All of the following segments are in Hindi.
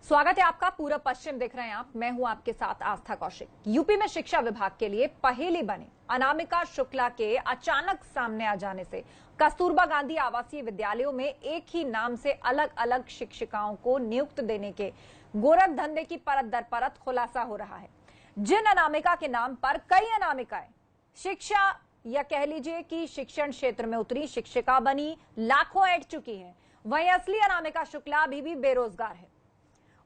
स्वागत है आपका। पूरा पश्चिम देख रहे हैं आप, मैं हूं आपके साथ आस्था कौशिक। यूपी में शिक्षा विभाग के लिए पहेली बने अनामिका शुक्ला के अचानक सामने आ जाने से कस्तूरबा गांधी आवासीय विद्यालयों में एक ही नाम से अलग अलग शिक्षिकाओं को नियुक्त देने के गोरख धंधे की परत दर परत खुलासा हो रहा है। जिन अनामिका के नाम पर कई अनामिकाएं शिक्षा या कह लीजिए कि शिक्षण क्षेत्र में उतरी, शिक्षिका बनी, लाखों ऐंठ चुकी है, वहीं असली अनामिका शुक्ला अभी भी बेरोजगार है।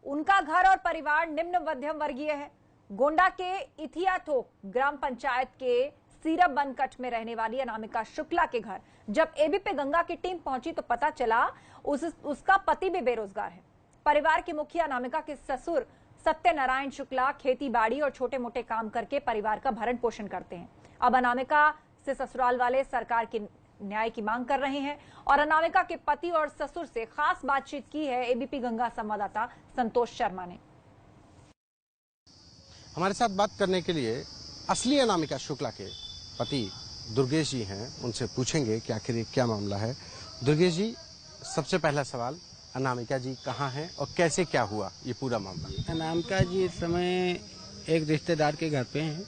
उनका घर और परिवार निम्न मध्यम वर्गीय है। गोंडा के इथियाथोक ग्राम पंचायत के सीरप बनकट में रहने वाली अनामिका शुक्ला के घर जब एबीपी गंगा की टीम पहुंची तो पता चला उसका पति भी बेरोजगार है। परिवार की मुखिया अनामिका के ससुर सत्यनारायण शुक्ला खेती बाड़ी और छोटे मोटे काम करके परिवार का भरण पोषण करते हैं। अब अनामिका से ससुराल वाले सरकार की न्याय की मांग कर रहे हैं और अनामिका के पति और ससुर से खास बातचीत की है एबीपी गंगा संवाददाता संतोष शर्मा ने। हमारे साथ बात करने के लिए असली अनामिका शुक्ला के पति दुर्गेश जी हैं, उनसे पूछेंगे कि आखिर ये क्या मामला है। दुर्गेश जी, सबसे पहला सवाल, अनामिका जी कहाँ हैं और कैसे क्या हुआ ये पूरा मामला? अनामिका जी इस समय एक रिश्तेदार के घर पे हैं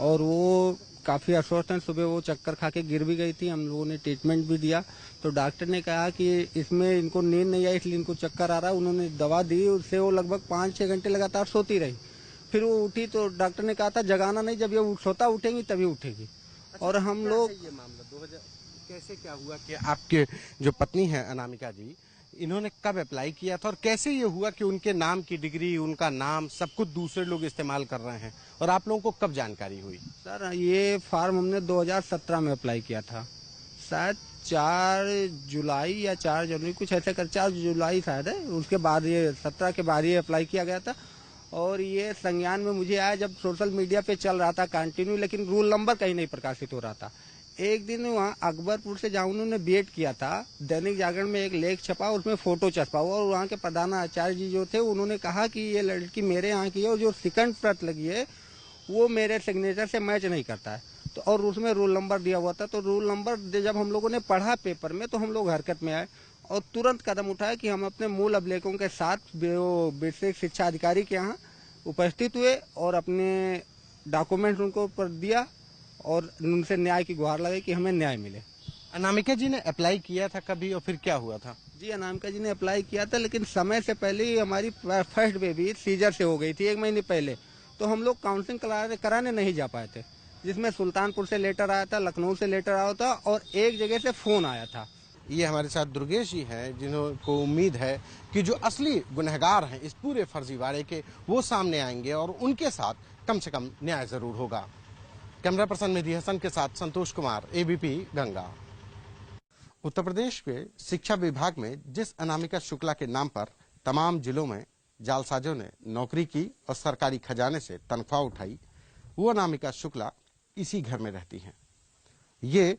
और वो काफी अस्वस्थ हैं। सुबह वो चक्कर खा के गिर भी गई थी, हम लोगों ने ट्रीटमेंट भी दिया तो डॉक्टर ने कहा कि इसमें इनको नींद नहीं आई इसलिए इनको चक्कर आ रहा है। उन्होंने दवा दी, उससे वो लगभग 5-6 घंटे लगातार सोती रही। फिर वो उठी तो डॉक्टर ने कहा था जगाना नहीं, जब ये सोता उठेंगी तभी उठेगी। अच्छा, और हम लोग ये मामला 2000 कैसे क्या हुआ कि आपके जो पत्नी है अनामिका जी, इन्होंने कब अप्लाई किया था और कैसे ये हुआ कि उनके नाम की डिग्री, उनका नाम सब कुछ दूसरे लोग इस्तेमाल कर रहे हैं और आप लोगों को कब जानकारी हुई? सर ये फॉर्म हमने 2017 में अप्लाई किया था, शायद 4 जुलाई या 4 जनवरी कुछ ऐसे कर, 4 जुलाई शायद है। उसके बाद ये 17 के बाद ये अप्लाई किया गया था और ये संज्ञान में मुझे आया जब सोशल मीडिया पे चल रहा था कंटिन्यू, लेकिन रूल नंबर कहीं नहीं प्रकाशित हो रहा था। एक दिन वहाँ अकबरपुर से जहाँ उन्होंने बीएड किया था, दैनिक जागरण में एक लेख छपा, उसमें फोटो छपा हुआ और वहाँ के प्रधानाचार्य जी जो थे उन्होंने कहा कि ये लड़की मेरे यहाँ की है और जो सेकंड प्रत लगी है वो मेरे सिग्नेचर से मैच नहीं करता है। तो और उसमें रोल नंबर दिया हुआ था, तो रोल नंबर जब हम लोगों ने पढ़ा पेपर में तो हम लोग हरकत में आए और तुरंत कदम उठाए कि हम अपने मूल अभिलेखों के साथ बेसिक शिक्षा अधिकारी के यहाँ उपस्थित हुए और अपने डॉक्यूमेंट उनको पर दिया और उनसे न्याय की गुहार लगाई कि हमें न्याय मिले। अनामिका जी ने अप्लाई किया था कभी और फिर क्या हुआ था? जी अनामिका जी ने अप्लाई किया था, लेकिन समय से पहले ही हमारी फर्स्ट बेबी सीजर से हो गई थी 1 महीने पहले, तो हम लोग काउंसलिंग कराने नहीं जा पाए थे, जिसमें सुल्तानपुर से लेटर आया था, लखनऊ से लेटर आया था और एक जगह से फोन आया था। ये हमारे साथ दुर्गेश जी हैं जिनको उम्मीद है कि जो असली गुनहगार हैं इस पूरे फर्जीवाड़े के वो सामने आएंगे और उनके साथ कम से कम न्याय जरूर होगा। कैमरा पर्सन मेहदी हसन के साथ संतोष कुमार, एबीपी गंगा। उत्तर प्रदेश के शिक्षा विभाग में जिस अनामिका शुक्ला के नाम पर तमाम जिलों में जालसाजों ने नौकरी की और सरकारी खजाने से तनख्वाह उठाई, वो अनामिका शुक्ला इसी घर में रहती हैं। ये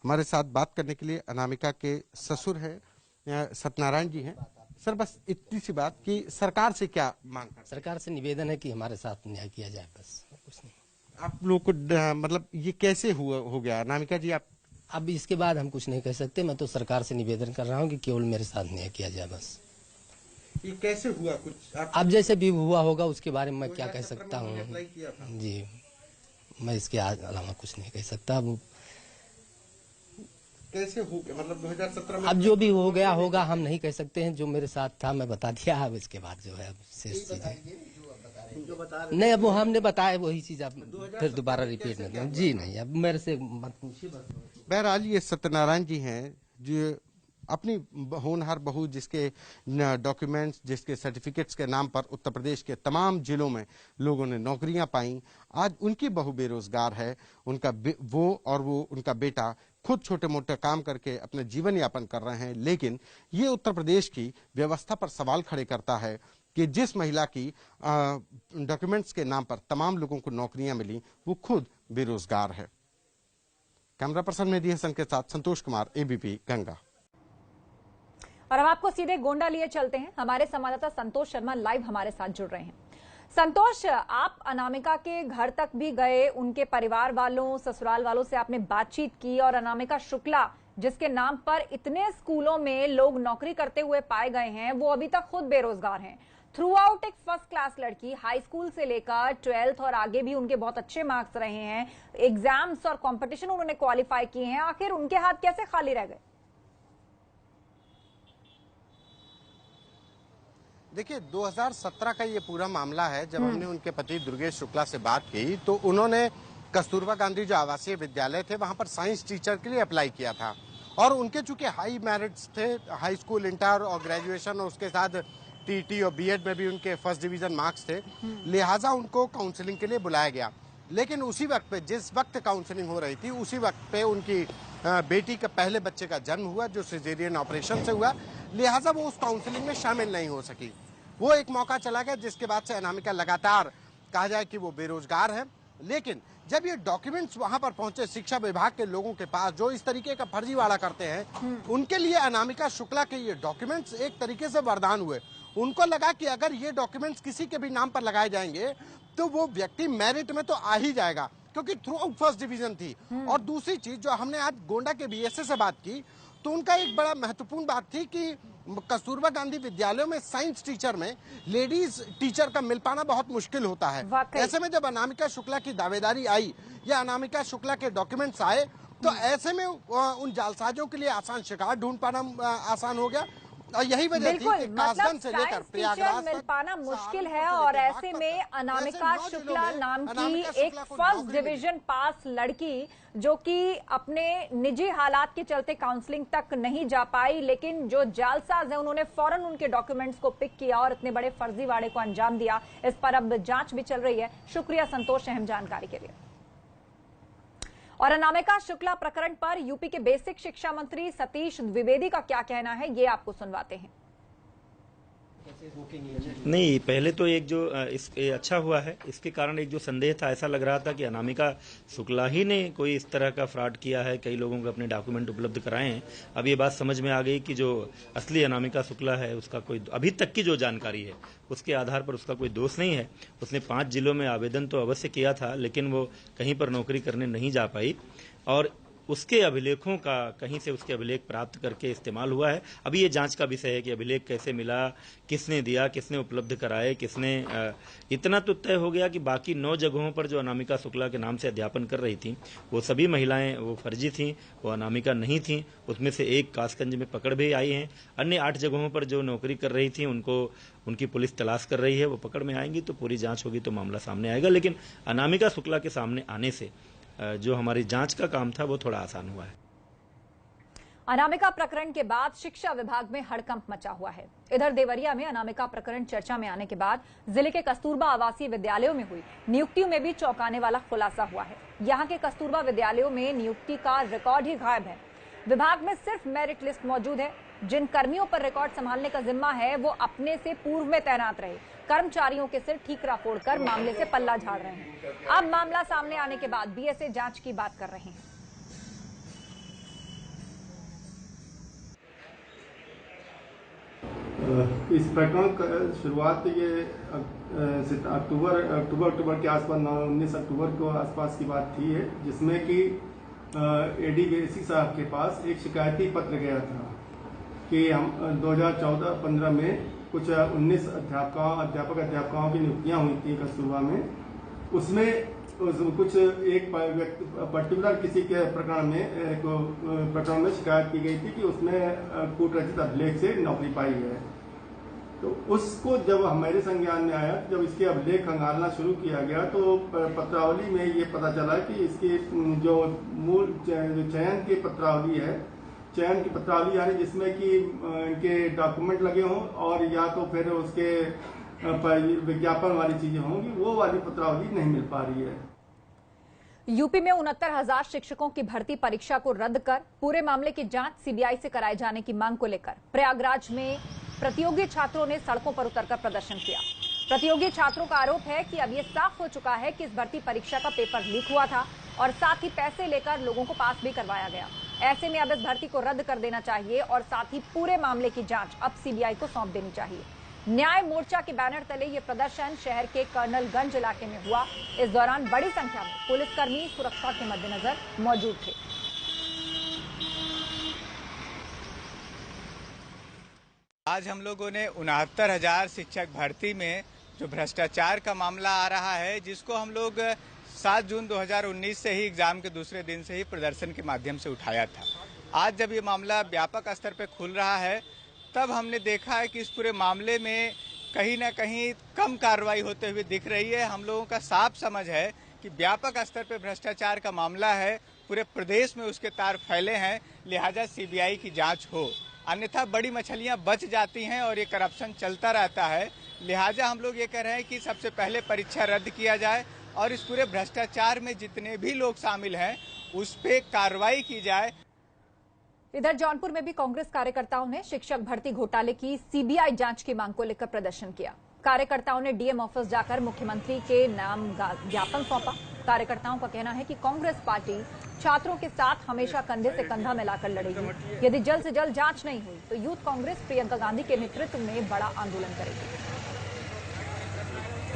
हमारे साथ बात करने के लिए अनामिका के ससुर हैं सत्यनारायण जी हैं। सर, बस इतनी सी बात कि सरकार से क्या मांग कर? सरकार से निवेदन है कि हमारे साथ न्याय किया जाए, बस कुछ नहीं। आप लोग को मतलब ये कैसे हो गया अनामिका जी? आप अब इसके बाद हम कुछ नहीं कह सकते। मैं तो सरकार से निवेदन कर रहा हूँ कि केवल मेरे साथ न्याय किया जाए, बस। ये कैसे हुआ कुछ अब जैसे भी हुआ होगा उसके बारे में मैं क्या कह सकता हूँ जी, मैं इसके अलावा कुछ नहीं कह सकता। अब कैसे हो गया, मतलब 2017 में अब जो भी हो गया होगा, हम नहीं कह सकते हैं। जो मेरे साथ था मैं बता दिया, अब इसके बाद जो है शेष चीजें नहीं, अब वो हमने बताया वही चीज आप फिर दोबारा रिपीट न करें। जी नहीं, अब मेरे से मत पूछिए। बहरहाल ये सत्यनारायण जी हैं जो अपनी होनहार बहू, जिसके डॉक्यूमेंट्स, जिसके सर्टिफिकेट्स के नाम पर उत्तर प्रदेश के तमाम जिलों में लोगों ने नौकरियां पाई, आज उनकी बहू बेरोजगार है। उनका बेटा खुद छोटे मोटे काम करके अपने जीवन यापन कर रहे हैं। लेकिन ये उत्तर प्रदेश की व्यवस्था पर सवाल खड़े करता है कि जिस महिला की डॉक्यूमेंट्स के नाम पर तमाम लोगों को नौकरियां मिली, वो खुद बेरोजगार है। कैमरा पर्सन मेहदी हसन के साथ संतोष कुमार, एबीपी गंगा। और अब आपको सीधे गोंडा लिए चलते हैं। हमारे संवाददाता संतोष शर्मा लाइव हमारे साथ जुड़ रहे हैं। संतोष, आप अनामिका के घर तक भी गए, उनके परिवार वालों, ससुराल वालों से आपने बातचीत की और अनामिका शुक्ला जिसके नाम पर इतने स्कूलों में लोग नौकरी करते हुए पाए गए हैं, वो अभी तक खुद बेरोजगार हैं। थ्रू आउट एक फर्स्ट क्लास लड़की, हाई स्कूल से लेकर 12th और आगे भी उनके बहुत अच्छे मार्क्स रहे हैं, एग्जाम्स और कंपटीशन उन्होंने क्वालिफाई किए हैं, आखिर उनके हाथ कैसे खाली रह गए? देखिए 2017 का ये पूरा मामला है। जब हमने उनके पति दुर्गेश शुक्ला से बात की तो उन्होंने कस्तूरबा गांधी जो आवासीय विद्यालय थे वहां पर साइंस टीचर के लिए अप्लाई किया था और उनके चूंकि हाई मेरिट्स थे, हाई स्कूल, इंटर और ग्रेजुएशन और उसके साथ टीटी और बीएड में भी उनके फर्स्ट डिवीजन मार्क्स थे, लिहाजा उनको काउंसलिंग के लिए बुलाया गया। लेकिन उसी वक्त पे, जिस वक्त काउंसलिंग हो रही थी, उसी वक्त पे उनकी बेटी का पहले बच्चे का जन्म हुआ जो सिजेरियन ऑपरेशन से हुआ, लिहाजा वो उस काउंसलिंग में शामिल नहीं हो सकी। वो एक मौका चला गया जिसके बाद से अनामिका लगातार कहा जाए कि वो बेरोजगार है। लेकिन जब ये डॉक्यूमेंट्स वहां पर पहुंचे शिक्षा विभाग के लोगों के पास जो इस तरीके का फर्जीवाड़ा करते हैं, उनके लिए अनामिका शुक्ला के ये डॉक्यूमेंट्स एक तरीके से वरदान हुए। उनको लगा कि अगर ये डॉक्यूमेंट्स किसी के भी नाम पर लगाए जाएंगे तो वो व्यक्ति मेरिट में तो आ ही जाएगा, क्योंकि थ्रू आउट फर्स्ट डिवीजन थी। और दूसरी चीज जो हमने आज गोंडा के बीएसए से बात की तो उनका एक बड़ा महत्वपूर्ण बात थी कि कस्तूरबा गांधी विद्यालयों में साइंस टीचर में लेडीज टीचर का मिल पाना बहुत मुश्किल होता है। ऐसे में जब अनामिका शुक्ला की दावेदारी आई या अनामिका शुक्ला के डॉक्यूमेंट्स आए तो ऐसे में उन जालसाजों के लिए आसान शिकार ढूंढ पाना आसान हो गया। और यही वजह थी कि कासगंज से लेकर प्रयागराज मिल पाना मुश्किल है और ऐसे में अनामिका शुक्ला नाम की एक फर्स्ट डिवीजन पास लड़की जो कि अपने निजी हालात के चलते काउंसलिंग तक नहीं जा पाई, लेकिन जो जालसाज है उन्होंने फौरन उनके डॉक्यूमेंट्स को पिक किया और इतने बड़े फर्जीवाड़े को अंजाम दिया। इस पर अब जांच भी चल रही है। शुक्रिया संतोष अहम जानकारी के लिए। और अनामिका शुक्ला प्रकरण पर यूपी के बेसिक शिक्षा मंत्री सतीश द्विवेदी का क्या कहना है, ये आपको सुनवाते हैं। नहीं, पहले तो एक जो अच्छा हुआ है, इसके कारण एक जो संदेह था, ऐसा लग रहा था कि अनामिका शुक्ला ही ने कोई इस तरह का फ्रॉड किया है, कई लोगों को अपने डॉक्यूमेंट उपलब्ध कराए हैं। अब ये बात समझ में आ गई कि जो असली अनामिका शुक्ला है उसका कोई अभी तक की जो जानकारी है उसके आधार पर उसका कोई दोष नहीं है। उसने 5 जिलों में आवेदन तो अवश्य किया था लेकिन वो कहीं पर नौकरी करने नहीं जा पाई और उसके अभिलेखों का कहीं से उसके अभिलेख प्राप्त करके इस्तेमाल हुआ है। अभी ये जांच का विषय है कि अभिलेख कैसे मिला, किसने दिया, किसने उपलब्ध कराए, किसने इतना तो तय हो गया कि बाकी 9 जगहों पर जो अनामिका शुक्ला के नाम से अध्यापन कर रही थी वो सभी महिलाएं वो फर्जी थीं, वो अनामिका नहीं थीं। उसमें से एक कासगंज में पकड़ भी आई हैं। अन्य 8 जगहों पर जो नौकरी कर रही थी उनको उनकी पुलिस तलाश कर रही है। वो पकड़ में आएंगी तो पूरी जांच होगी तो मामला सामने आएगा। लेकिन अनामिका शुक्ला के सामने आने से जो हमारी जांच का काम था वो थोड़ा आसान हुआ है। अनामिका प्रकरण के बाद शिक्षा विभाग में हड़कंप मचा हुआ है। इधर देवरिया में अनामिका प्रकरण चर्चा में आने के बाद जिले के कस्तूरबा आवासीय विद्यालयों में हुई नियुक्तियों में भी चौंकाने वाला खुलासा हुआ है। यहां के कस्तूरबा विद्यालयों में नियुक्ति का रिकॉर्ड ही गायब है। विभाग में सिर्फ मेरिट लिस्ट मौजूद है। जिन कर्मियों पर रिकॉर्ड संभालने का जिम्मा है वो अपने से पूर्व में तैनात रहे कर्मचारियों के सिर ठीकरा फोड़कर मामले से पल्ला झाड़ रहे हैं। अब मामला सामने आने के बाद बीएसए जांच की बात कर रहे हैं। इस प्रकरण का शुरुआत ये अक्टूबर के आसपास 19 अक्टूबर को आसपास की बात थी है, जिसमें कि एडी बेसिक साहब के पास एक शिकायती पत्र गया था कि हम 2014-15 में कुछ 19 अध्यापकों की नियुक्तियां हुई थी कस्तूरबा में। उसमें कुछ एक पर्टिकुलर किसी के प्रकरण में शिकायत की गई थी कि उसमें कूटरचित अभिलेख से नौकरी पाई है। तो उसको जब हमारे संज्ञान में आया, जब इसके अभिलेख खंगालना शुरू किया गया तो पत्रावली में ये पता चला कि इसकी जो मूल चयन की पत्रावली है, चयन की पत्रावली यानी जिसमें कि इनके डॉक्यूमेंट लगे हों और या तो फिर उसके विज्ञापन वाली चीजें होंगी, वो वाली पत्रावली नहीं मिल पा रही है। यूपी में 69,000 शिक्षकों की भर्ती परीक्षा को रद्द कर पूरे मामले की जांच सीबीआई से कराए जाने की मांग को लेकर प्रयागराज में प्रतियोगी छात्रों ने सड़कों पर उतरकर प्रदर्शन किया। प्रतियोगी छात्रों का आरोप है कि अब यह साफ हो चुका है कि इस भर्ती परीक्षा का पेपर लीक हुआ था और साथ ही पैसे लेकर लोगों को पास भी करवाया गया। ऐसे में अब इस भर्ती को रद्द कर देना चाहिए और साथ ही पूरे मामले की जांच अब सीबीआई को सौंप देनी चाहिए। न्याय मोर्चा के बैनर तले ये प्रदर्शन शहर के कर्नलगंज इलाके में हुआ। इस दौरान बड़ी संख्या में पुलिसकर्मी सुरक्षा के मद्देनजर मौजूद थे। आज हम लोगों ने 69,000 शिक्षक भर्ती में जो भ्रष्टाचार का मामला आ रहा है, जिसको हम लोग 7 जून 2019 से ही एग्जाम के दूसरे दिन से ही प्रदर्शन के माध्यम से उठाया था। आज जब ये मामला व्यापक स्तर पर खुल रहा है, तब हमने देखा है कि इस पूरे मामले में कहीं ना कहीं कम कार्रवाई होते हुए दिख रही है। हम लोगों का साफ समझ है कि व्यापक स्तर पर भ्रष्टाचार का मामला है, पूरे प्रदेश में उसके तार फैले हैं, लिहाजा सीबीआई की जांच हो, अन्यथा बड़ी मछलियां बच जाती हैं और ये करप्शन चलता रहता है। लिहाजा हम लोग ये कह रहे हैं कि सबसे पहले परीक्षा रद्द किया जाए और इस पूरे भ्रष्टाचार में जितने भी लोग शामिल हैं उस पर कार्रवाई की जाए। इधर जौनपुर में भी कांग्रेस कार्यकर्ताओं ने शिक्षक भर्ती घोटाले की सीबीआई जांच की मांग को लेकर प्रदर्शन किया। कार्यकर्ताओं ने डीएम ऑफिस जाकर मुख्यमंत्री के नाम ज्ञापन सौंपा। कार्यकर्ताओं का कहना है कि कांग्रेस पार्टी छात्रों के साथ हमेशा कंधे से कंधा मिलाकर लड़ेगी। यदि जल्द से जल्द जांच नहीं हुई तो यूथ कांग्रेस प्रियंका गांधी के नेतृत्व में बड़ा आंदोलन करेगी।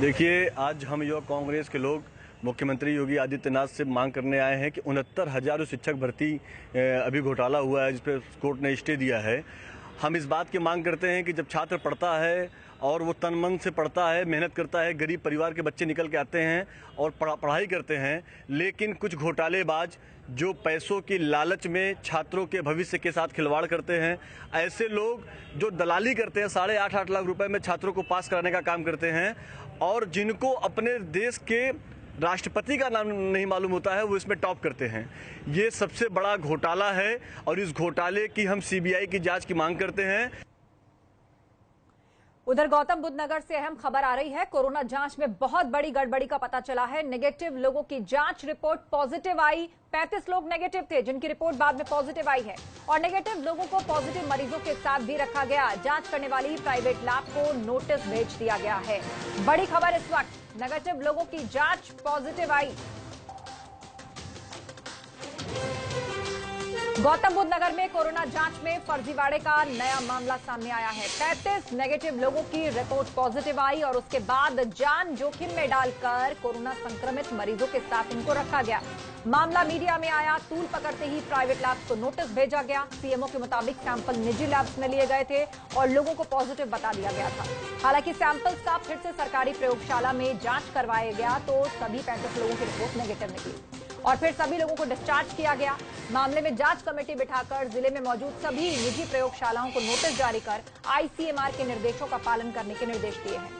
देखिए, आज हम युवा कांग्रेस के लोग मुख्यमंत्री योगी आदित्यनाथ से मांग करने आए हैं कि 69,000 शिक्षक भर्ती अभी घोटाला हुआ है, जिस पर कोर्ट ने स्टे दिया है। हम इस बात की मांग करते हैं कि जब छात्र पढ़ता है और वो तन मन से पढ़ता है, मेहनत करता है, गरीब परिवार के बच्चे निकल के आते हैं और पढ़ाई करते हैं, लेकिन कुछ घोटालेबाज जो पैसों की लालच में छात्रों के भविष्य के साथ खिलवाड़ करते हैं, ऐसे लोग जो दलाली करते हैं, 8.5 लाख रुपए में छात्रों को पास कराने का काम करते हैं और जिनको अपने देश के राष्ट्रपति का नाम नहीं मालूम होता है, वो इसमें टॉप करते हैं। ये सबसे बड़ा घोटाला है और इस घोटाले की हम सीबीआई की जांच की मांग करते हैं। उधर गौतम बुद्ध नगर से अहम खबर आ रही है। कोरोना जांच में बहुत बड़ी गड़बड़ी का पता चला है। नेगेटिव लोगों की जांच रिपोर्ट पॉजिटिव आई। 35 लोग नेगेटिव थे, जिनकी रिपोर्ट बाद में पॉजिटिव आई है और नेगेटिव लोगों को पॉजिटिव मरीजों के साथ भी रखा गया। जांच करने वाली प्राइवेट लैब को नोटिस भेज दिया गया है। बड़ी खबर इस वक्त, नेगेटिव लोगों की जांच पॉजिटिव आई। गौतम बुद्ध नगर में कोरोना जांच में फर्जीवाड़े का नया मामला सामने आया है। 35 नेगेटिव लोगों की रिपोर्ट पॉजिटिव आई और उसके बाद जान जोखिम में डालकर कोरोना संक्रमित मरीजों के साथ इनको रखा गया। मामला मीडिया में आया, तूल पकड़ते ही प्राइवेट लैब्स को नोटिस भेजा गया। सीएमओ के मुताबिक सैंपल निजी लैब्स में लिए गए थे और लोगों को पॉजिटिव बता दिया गया था। हालांकि सैंपल साफ फिर से सरकारी प्रयोगशाला में जांच करवाया गया तो सभी 35 लोगों की रिपोर्ट नेगेटिव निकली और फिर सभी लोगों को डिस्चार्ज किया गया। मामले में जांच कमेटी बिठाकर जिले में मौजूद सभी निजी प्रयोगशालाओं को नोटिस जारी कर आईसीएमआर के निर्देशों का पालन करने के निर्देश दिए हैं।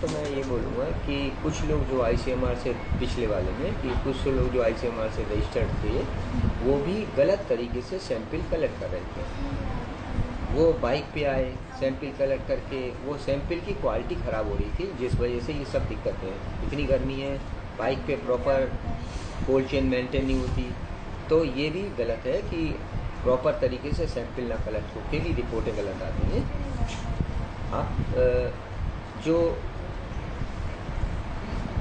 तो मैं ये बोलूँगा कि कुछ लोग जो आईसीएमआर से पिछले वाले में कि कुछ लोग जो आईसीएमआर से रजिस्टर्ड थे वो भी गलत तरीके से सैंपल कलेक्ट कर रहे थे। वो बाइक पे आए, सैंपल कलेक्ट करके वो सैंपल की क्वालिटी ख़राब हो रही थी, जिस वजह से ये सब दिक्कतें। इतनी गर्मी है, बाइक पे प्रॉपर कोल्ड चेन मेंटेन नहीं होती, तो ये भी गलत है कि प्रॉपर तरीके से सैंपल ना कलेक्ट होकर भी रिपोर्टें गलत आती हैं। जो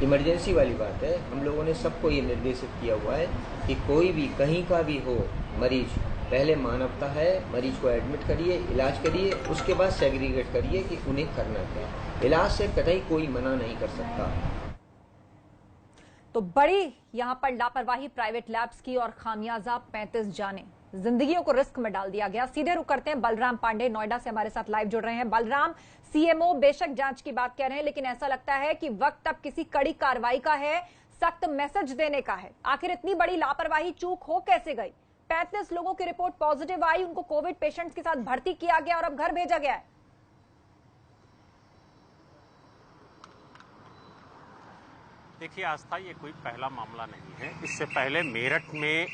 इमरजेंसी वाली बात है, हम लोगों ने सबको ये निर्देशित किया हुआ है कि कोई भी कहीं का भी हो मरीज, पहले मानवता है, मरीज को एडमिट करिए, इलाज करिए, उसके बाद सेग्रीगेट करिए कि उन्हें करना क्या। इलाज से कतई कोई मना नहीं कर सकता। तो बड़ी यहां पर लापरवाही प्राइवेट लैब्स की और खामियाजा 35 जाने, जिंदगियों को रिस्क में डाल दिया गया। सीधे रुक करते हैं, बलराम पांडे नोएडा से हमारे साथ लाइव जुड़ रहे हैं। बलराम, सीएमओ बेशक जांच की बात कह रहे हैं, लेकिन ऐसा लगता है कि वक्त अब किसी कड़ी कार्रवाई का है, सख्त मैसेज देने का है। आखिर इतनी बड़ी लापरवाही चूक हो कैसे गई? 35 लोगों की रिपोर्ट पॉजिटिव आई, उनको कोविड पेशेंट्स के साथ भर्ती किया गया और अब घर भेजा गया है। देखिए आस्था, ये कोई पहला मामला नहीं है। इससे पहले मेरठ में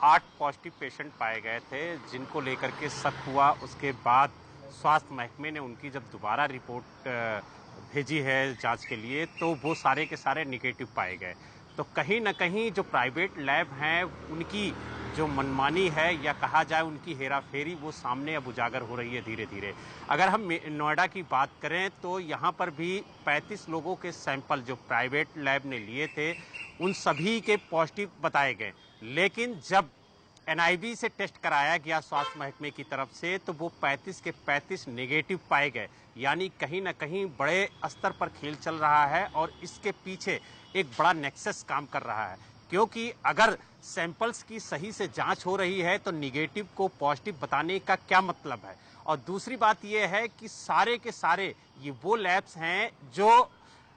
8 पॉजिटिव पेशेंट पाए गए थे, जिनको लेकर के शक हुआ। उसके बाद स्वास्थ्य महकमे ने उनकी जब दोबारा रिपोर्ट भेजी है जांच के लिए, तो वो सारे के सारे निगेटिव पाए गए। तो कहीं ना कहीं जो प्राइवेट लैब हैं उनकी जो मनमानी है या कहा जाए उनकी हेराफेरी, वो सामने अब उजागर हो रही है धीरे धीरे। अगर हम नोएडा की बात करें तो यहाँ पर भी 35 लोगों के सैंपल जो प्राइवेट लैब ने लिए थे उन सभी के पॉजिटिव बताए गए, लेकिन जब एनआईवी से टेस्ट कराया गया स्वास्थ्य महकमे की तरफ से तो वो 35 के 35 नेगेटिव पाए गए। यानी कहीं ना कहीं बड़े स्तर पर खेल चल रहा है और इसके पीछे एक बड़ा नेक्सस काम कर रहा है। क्योंकि अगर सैंपल्स की सही से जांच हो रही है तो निगेटिव को पॉजिटिव बताने का क्या मतलब है। और दूसरी बात यह है कि सारे के सारे ये वो लैब्स हैं जो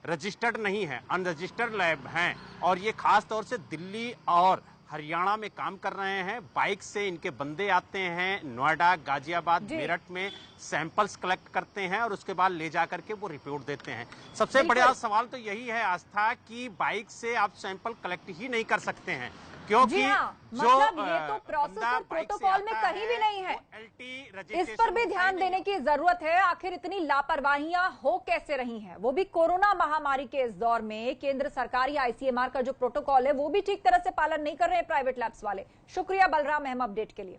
रजिस्टर्ड नहीं है, अनरजिस्टर्ड लैब हैं, और ये खास तौर से दिल्ली और हरियाणा में काम कर रहे हैं। बाइक से इनके बंदे आते हैं, नोएडा, गाजियाबाद, मेरठ में सैंपल्स कलेक्ट करते हैं और उसके बाद ले जाकर के वो रिपोर्ट देते हैं। सबसे बड़ा सवाल तो यही है आस्था कि बाइक से आप सैंपल कलेक्ट ही नहीं कर सकते हैं, क्योंकि मतलब ये तो प्रोसेस और प्रोटोकॉल में कहीं भी नहीं है। इस पर भी ध्यान देने की जरूरत है। आखिर इतनी लापरवाहियां हो कैसे रही हैं, वो भी कोरोना महामारी के इस दौर में। केंद्र सरकार या आईसीएमआर का जो प्रोटोकॉल है वो भी ठीक तरह से पालन नहीं कर रहे हैं प्राइवेट लैब्स वाले। शुक्रिया बलराम अहम अपडेट के लिए।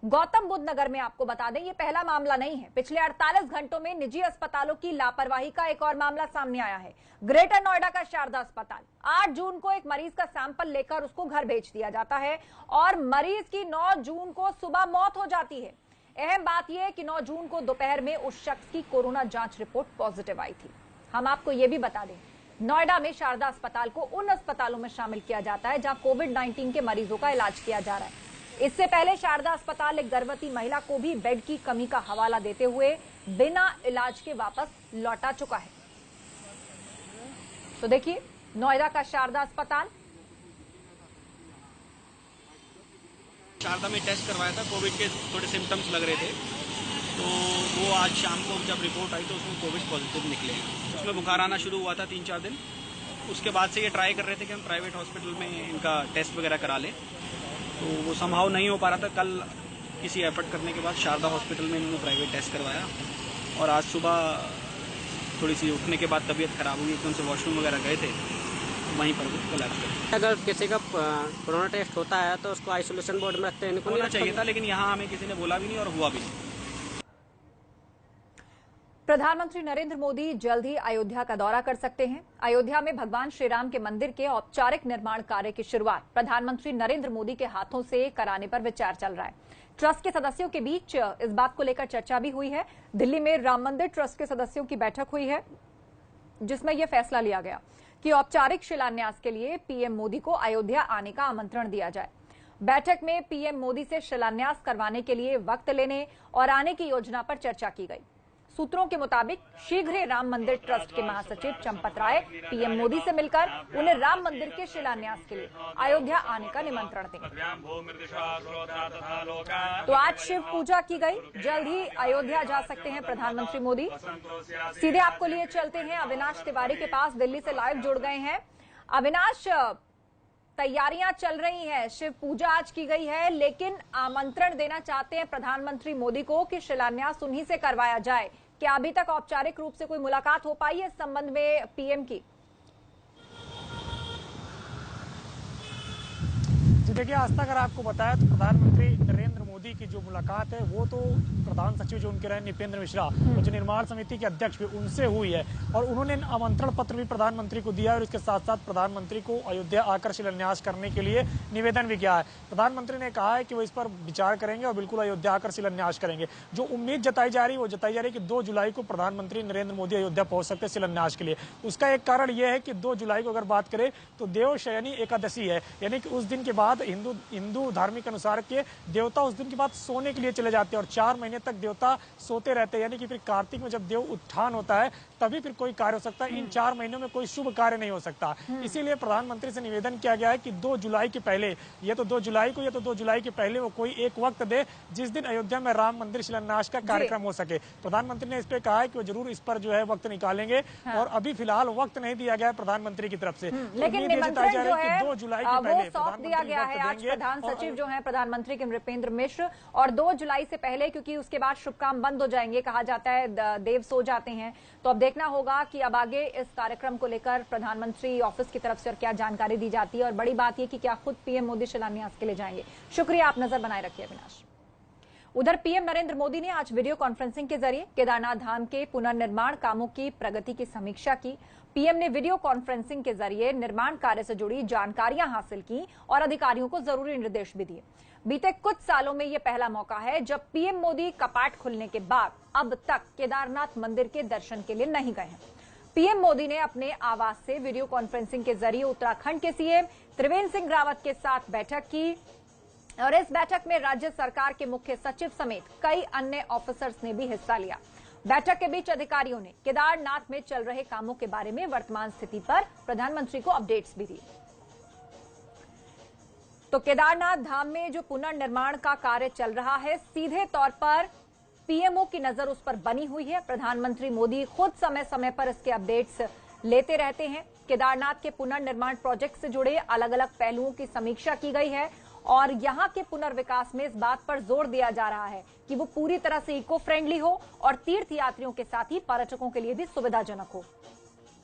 गौतम बुद्ध नगर में आपको बता दें, ये पहला मामला नहीं है। पिछले 48 घंटों में निजी अस्पतालों की लापरवाही का एक और मामला सामने आया है। ग्रेटर नोएडा का शारदा अस्पताल 8 जून को एक मरीज का सैंपल लेकर उसको घर भेज दिया जाता है और मरीज की 9 जून को सुबह मौत हो जाती है। अहम बात यह है कि 9 जून को दोपहर में उस शख्स की कोरोना जांच रिपोर्ट पॉजिटिव आई थी। हम आपको यह भी बता दें, नोएडा में शारदा अस्पताल को उन अस्पतालों में शामिल किया जाता है जहां कोविड-19 के मरीजों का इलाज किया जा रहा है। इससे पहले शारदा अस्पताल एक गर्भवती महिला को भी बेड की कमी का हवाला देते हुए बिना इलाज के वापस लौटा चुका है। तो देखिए नोएडा का शारदा अस्पताल। शारदा में टेस्ट करवाया था, कोविड के थोड़े सिम्टम्स लग रहे थे, तो वो आज शाम को जब रिपोर्ट आई तो उसमें कोविड पॉजिटिव निकले। उसमें बुखार आना शुरू हुआ था 3-4 दिन। उसके बाद से ये ट्राई कर रहे थे कि हम प्राइवेट हॉस्पिटल में इनका टेस्ट वगैरह करा लें, तो वो संभव नहीं हो पा रहा था। कल किसी एफर्ट करने के बाद शारदा हॉस्पिटल में इन्होंने प्राइवेट टेस्ट करवाया और आज सुबह थोड़ी सी उठने के बाद तबीयत खराब हुई, एकदम से वॉशरूम वगैरह गए थे, वहीं पर वो कोलैप्स कर। अगर किसी का कोरोना टेस्ट होता है तो उसको आइसोलेशन बोर्ड में रखते हैं, इनको होना चाहिए था, लेकिन यहाँ हमें किसी ने बोला भी नहीं और हुआ भी नहीं। प्रधानमंत्री नरेंद्र मोदी जल्द ही अयोध्या का दौरा कर सकते हैं। अयोध्या में भगवान श्री राम के मंदिर के औपचारिक निर्माण कार्य की शुरुआत प्रधानमंत्री नरेंद्र मोदी के हाथों से कराने पर विचार चल रहा है। ट्रस्ट के सदस्यों के बीच इस बात को लेकर चर्चा भी हुई है। दिल्ली में राम मंदिर ट्रस्ट के सदस्यों की बैठक हुई है जिसमें यह फैसला लिया गया कि औपचारिक शिलान्यास के लिए पीएम मोदी को अयोध्या आने का आमंत्रण दिया जाए। बैठक में पीएम मोदी से शिलान्यास करवाने के लिए वक्त लेने और आने की योजना पर चर्चा की गई। सूत्रों के मुताबिक शीघ्र ही राम मंदिर ट्रस्ट के महासचिव चंपत राय पीएम मोदी से मिलकर उन्हें राम मंदिर के शिलान्यास के लिए अयोध्या आने का निमंत्रण देंगे। तो आज शिव पूजा की गई, जल्द ही अयोध्या जा सकते हैं प्रधानमंत्री मोदी। सीधे आपको लिए चलते हैं अविनाश तिवारी के पास, दिल्ली से लाइव जुड़ गए हैं। अविनाश, तैयारियां चल रही हैं, शिव पूजा आज की गई है, लेकिन आमंत्रण देना चाहते हैं प्रधानमंत्री मोदी को कि शिलान्यास उन्हीं से करवाया जाए। क्या अभी तक औपचारिक रूप से कोई मुलाकात हो पाई है इस संबंध में पीएम की? जी देखिए आस्था, अगर आपको बताया तो प्रधानमंत्री नरेंद्र मोदी की जो मुलाकात है वो तो प्रधान सचिव जो उनके रहे निपेंद्र मिश्रा और जो निर्माण समिति के अध्यक्ष भी उनसे हुई है और उन्होंने आमंत्रण पत्र भी प्रधानमंत्री को दिया और इसके साथ साथ प्रधानमंत्री को अयोध्या आकर शिलान्यास करने के लिए निवेदन भी किया है। प्रधानमंत्री ने कहा है कि वो इस पर विचार करेंगे और बिल्कुल अयोध्या आकर शिलान्यास करेंगे। जो उम्मीद जताई जा रही है वो जताई जा रही है कि 2 जुलाई को प्रधानमंत्री नरेंद्र मोदी अयोध्या पहुंच सकते हैं शिलान्यास के लिए। उसका एक कारण यह है कि 2 जुलाई को अगर बात करें तो देवशयनी एकादशी है, यानी कि उस दिन के बाद हिंदू धार्मिक अनुसार के देवता उस दिन के बाद सोने के लिए चले जाते हैं और 4 महीने तक देवता सोते रहते हैं, यानी कि फिर कार्तिक में जब देव उत्थान होता है तभी फिर कोई कार्य हो सकता है। इन 4 महीनों में कोई शुभ कार्य नहीं हो सकता। इसीलिए प्रधानमंत्री से निवेदन किया गया है कि 2 जुलाई के पहले, ये तो 2 जुलाई को, ये तो 2 जुलाई के पहले वो कोई एक वक्त दे जिस दिन अयोध्या में राम मंदिर शिलान्यास का कार्यक्रम हो सके। प्रधानमंत्री ने इस पे कहा है कि वो जरूर इस पर जो है वक्त निकालेंगे और अभी फिलहाल वक्त नहीं दिया गया है प्रधानमंत्री की तरफ से। लेकिन निमंत्रण जो है 2 जुलाई के पहले सौंप दिया गया है आज प्रधान सचिव जो है प्रधानमंत्री के नृपेंद्र मिश्र, और 2 जुलाई से पहले, क्योंकि उसके बाद शुभ काम बंद हो जाएंगे, कहा जाता है देव सो जाते हैं। तो अब देखना होगा कि अब आगे इस कार्यक्रम को लेकर प्रधानमंत्री ऑफिस की तरफ से और क्या जानकारी दी जाती है। और बड़ी बात यह कि क्या खुद पीएम मोदी शिलान्यास के लिए जाएंगे। शुक्रिया, आप नजर बनाए रखिए अविनाश। उधर पीएम नरेंद्र मोदी ने आज वीडियो कॉन्फ्रेंसिंग के जरिए केदारनाथ धाम के पुनर्निर्माण कामों की प्रगति की समीक्षा की। पीएम ने वीडियो कॉन्फ्रेंसिंग के जरिए निर्माण कार्य से जुड़ी जानकारियां हासिल की और अधिकारियों को जरूरी निर्देश भी दिए। बीते कुछ सालों में यह पहला मौका है जब पीएम मोदी कपाट खुलने के बाद अब तक केदारनाथ मंदिर के दर्शन के लिए नहीं गए हैं। पीएम मोदी ने अपने आवास से वीडियो कॉन्फ्रेंसिंग के जरिए उत्तराखंड के सीएम त्रिवेंद्र सिंह रावत के साथ बैठक की और इस बैठक में राज्य सरकार के मुख्य सचिव समेत कई अन्य ऑफिसर्स ने भी हिस्सा लिया। बैठक के बीच अधिकारियों ने केदारनाथ में चल रहे कामों के बारे में वर्तमान स्थिति पर प्रधानमंत्री को अपडेट्स भी दिए। तो केदारनाथ धाम में जो पुनर्निर्माण का कार्य चल रहा है, सीधे तौर पर पीएमओ की नजर उस पर बनी हुई है। प्रधानमंत्री मोदी खुद समय समय पर इसके अपडेट्स लेते रहते हैं। केदारनाथ के पुनर्निर्माण प्रोजेक्ट से जुड़े अलग अलग पहलुओं की समीक्षा की गई है और यहां के पुनर्विकास में इस बात पर जोर दिया जा रहा है कि वो पूरी तरह से इको फ्रेंडली हो और तीर्थ यात्रियों के साथ ही पर्यटकों के लिए भी सुविधाजनक हो।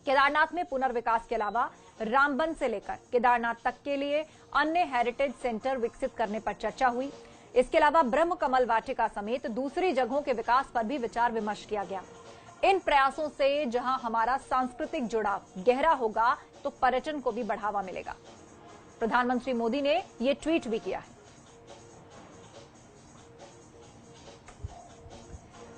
केदारनाथ में पुनर्विकास के अलावा रामबन से लेकर केदारनाथ तक के लिए अन्य हेरिटेज सेंटर विकसित करने पर चर्चा हुई। इसके अलावा ब्रह्म कमल वाटिका समेत दूसरी जगहों के विकास पर भी विचार विमर्श किया गया। इन प्रयासों से जहां हमारा सांस्कृतिक जुड़ाव गहरा होगा तो पर्यटन को भी बढ़ावा मिलेगा। प्रधानमंत्री मोदी ने ये ट्वीट भी किया है।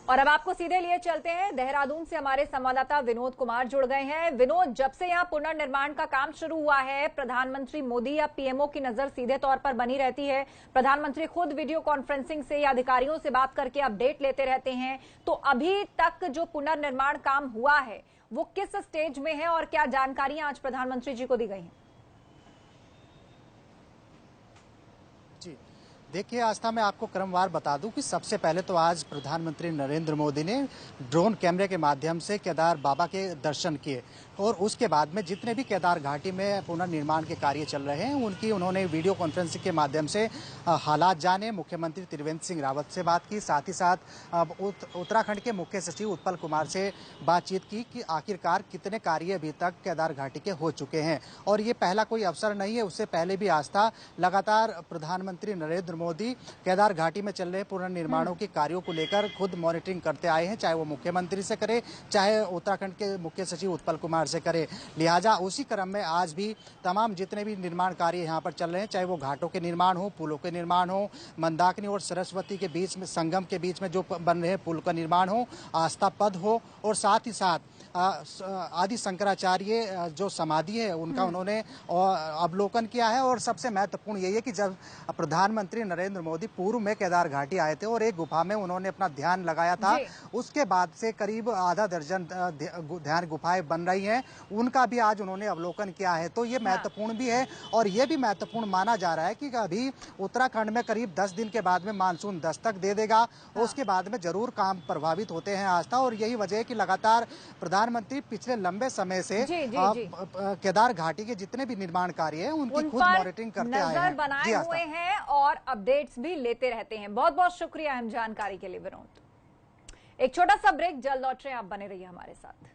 और अब आपको सीधे लिए चलते हैं, देहरादून से हमारे संवाददाता विनोद कुमार जुड़ गए हैं। विनोद, जब से यहां पुनर्निर्माण का काम शुरू हुआ है, प्रधानमंत्री मोदी या पीएमओ की नजर सीधे तौर पर बनी रहती है। प्रधानमंत्री खुद वीडियो कॉन्फ्रेंसिंग से या अधिकारियों से बात करके अपडेट लेते रहते हैं। तो अभी तक जो पुनर्निर्माण काम हुआ है वो किस स्टेज में है और क्या जानकारियां आज प्रधानमंत्री जी को दी गई हैं? देखिए आस्था, मैं आपको क्रमवार बता दूं कि सबसे पहले तो आज प्रधानमंत्री नरेंद्र मोदी ने ड्रोन कैमरे के माध्यम से केदार बाबा के दर्शन किए और उसके बाद में जितने भी केदार घाटी में पुनर्निर्माण के कार्य चल रहे हैं उनकी उन्होंने वीडियो कॉन्फ्रेंसिंग के माध्यम से हालात जाने। मुख्यमंत्री त्रिवेंद्र सिंह रावत से बात की, साथ ही साथ उत्तराखंड के मुख्य सचिव उत्पल कुमार से बातचीत की कि आखिरकार कितने कार्य अभी तक केदार घाटी के हो चुके हैं। और ये पहला कोई अवसर नहीं है, उससे पहले भी आस्था लगातार प्रधानमंत्री नरेंद्र मोदी केदार घाटी में चल रहे पुनर्निर्माणों के कार्यों को लेकर खुद मॉनिटरिंग करते आए हैं, चाहे वो मुख्यमंत्री से करे चाहे उत्तराखंड के मुख्य सचिव उत्पल कुमार से करे। लिहाजा उसी क्रम में आज भी तमाम जितने भी निर्माण कार्य यहाँ पर चल रहे हैं, चाहे वो घाटों के निर्माण हो, पुलों के निर्माण हो, मंदाकिनी और सरस्वती के बीच में संगम के बीच में जो बन रहे पुल का निर्माण हो, आस्था पथ हो और साथ ही साथ आदि शंकराचार्य जो समाधि है उनका उन्होंने अवलोकन किया है। और सबसे महत्वपूर्ण यही है कि जब प्रधानमंत्री नरेंद्र मोदी पूर्व में केदार घाटी आए थे और एक गुफा में उन्होंने अपना ध्यान लगाया था, उसके बाद से करीब आधा दर्जन ध्यान गुफाएं बन रही हैं, उनका भी आज उन्होंने अवलोकन किया है। तो ये महत्वपूर्ण भी है और ये भी महत्वपूर्ण माना जा रहा है कि अभी उत्तराखंड में करीब 10 दिन के बाद में मानसून दस्तक दे देगा और उसके बाद में जरूर काम प्रभावित होते हैं आस्था। और यही वजह है कि लगातार प्रधानमंत्री पिछले लंबे समय से केदार घाटी के जितने भी निर्माण कार्य हैं उनकी खुद मॉनिटरिंग करते आए हैं, बनाए हुए हैं और अपडेट्स भी लेते रहते हैं। बहुत बहुत शुक्रिया अहम जानकारी के लिए विनोद। एक छोटा सा ब्रेक, जल्द लौट रहे हैं, आप बने रहिए हमारे साथ।